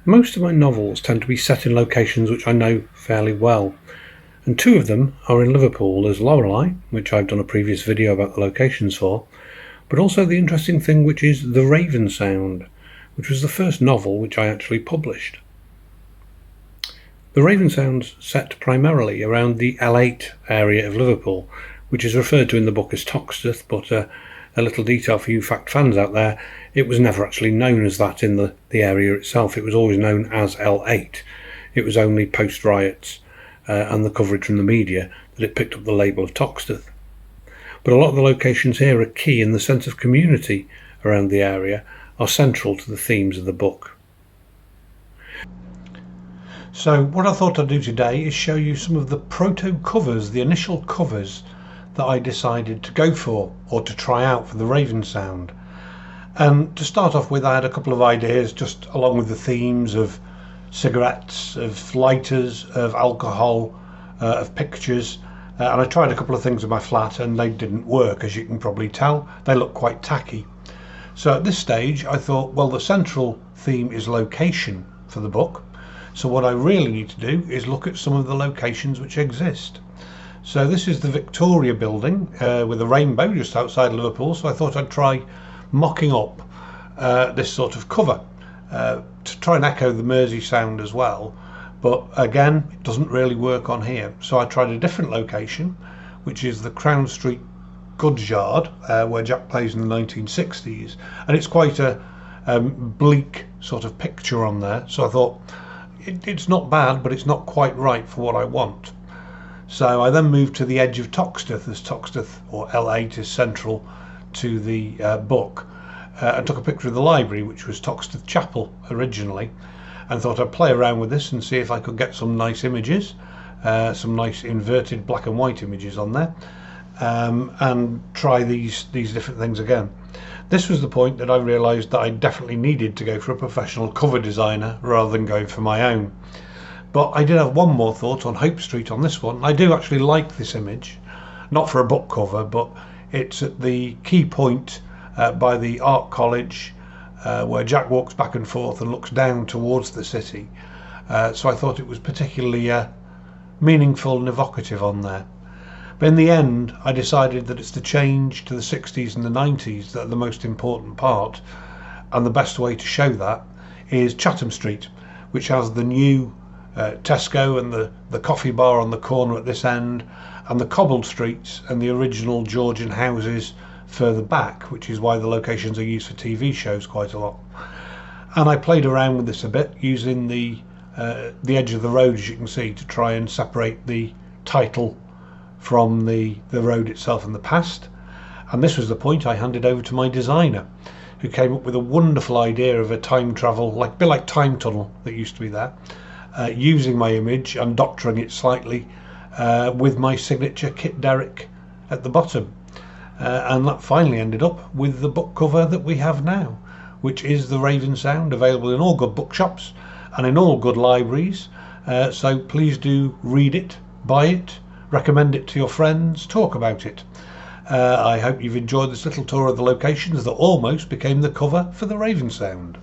Most of my novels tend to be set in locations which I know fairly well, and two of them are in Liverpool. There's Lorelei, which I've done a previous video about the locations for, but also the interesting thing which is The Ravensound, which was the first novel which I actually published. The Ravensound's set primarily around the L8 area of Liverpool, which is referred to in the book as Toxteth, but a little detail for you fact fans out there, it was never actually known as that in the area itself. It was always known as L8. It was only post-riots and the coverage from the media that it picked up the label of Toxteth. But a lot of the locations here are key, and the sense of community around the area are central to the themes of the book. So what I thought I'd do today is show you some of the proto covers, the initial covers that I decided to go for or to try out for the Ravensound. And to start off with, I had a couple of ideas just along with the themes of cigarettes, of lighters, of alcohol, of pictures, and I tried a couple of things in my flat and they didn't work, as you can probably tell. They look quite tacky. So at this stage I thought, well, the central theme is location for the book, so what I really need to do is look at some of the locations which exist. So this is the Victoria building with a rainbow just outside Liverpool, so I thought I'd try mocking up this sort of cover to try and echo the Mersey sound as well, but again it doesn't really work on here. So I tried a different location, which is the Crown Street goods yard where Jack plays in the 1960s, and it's quite a bleak sort of picture on there, so I thought it's not bad, but it's not quite right for what I want. So I then moved to the edge of Toxteth, as Toxteth or L8 is central to the book, and took a picture of the library, which was Toxteth Chapel originally, and thought I'd play around with this and see if I could get some nice images, some nice inverted black and white images on there, and try these different things again. This was the point that I realised that I definitely needed to go for a professional cover designer rather than going for my own. But I did have one more thought on Hope Street on this one. I do actually like this image, not for a book cover, but it's at the key point by the Art College where Jack walks back and forth and looks down towards the city. So I thought it was particularly meaningful and evocative on there. But in the end, I decided that it's the change to the 60s and the 90s that are the most important part, and the best way to show that is Chatham Street, which has the new Tesco and the coffee bar on the corner at this end, and the cobbled streets and the original Georgian houses further back, which is why the locations are used for TV shows quite a lot. And I played around with this a bit, using the edge of the road, as you can see, to try and separate the title from the road itself in the past. And this was the point I handed over to my designer, who came up with a wonderful idea of a time travel, a bit like Time Tunnel that used to be there, using my image and doctoring it slightly with my signature Kit Derrick at the bottom. And that finally ended up with the book cover that we have now, which is The Ravensound, available in all good bookshops and in all good libraries. So please do read it, buy it, recommend it to your friends, talk about it. I hope you've enjoyed this little tour of the locations that almost became the cover for The Ravensound.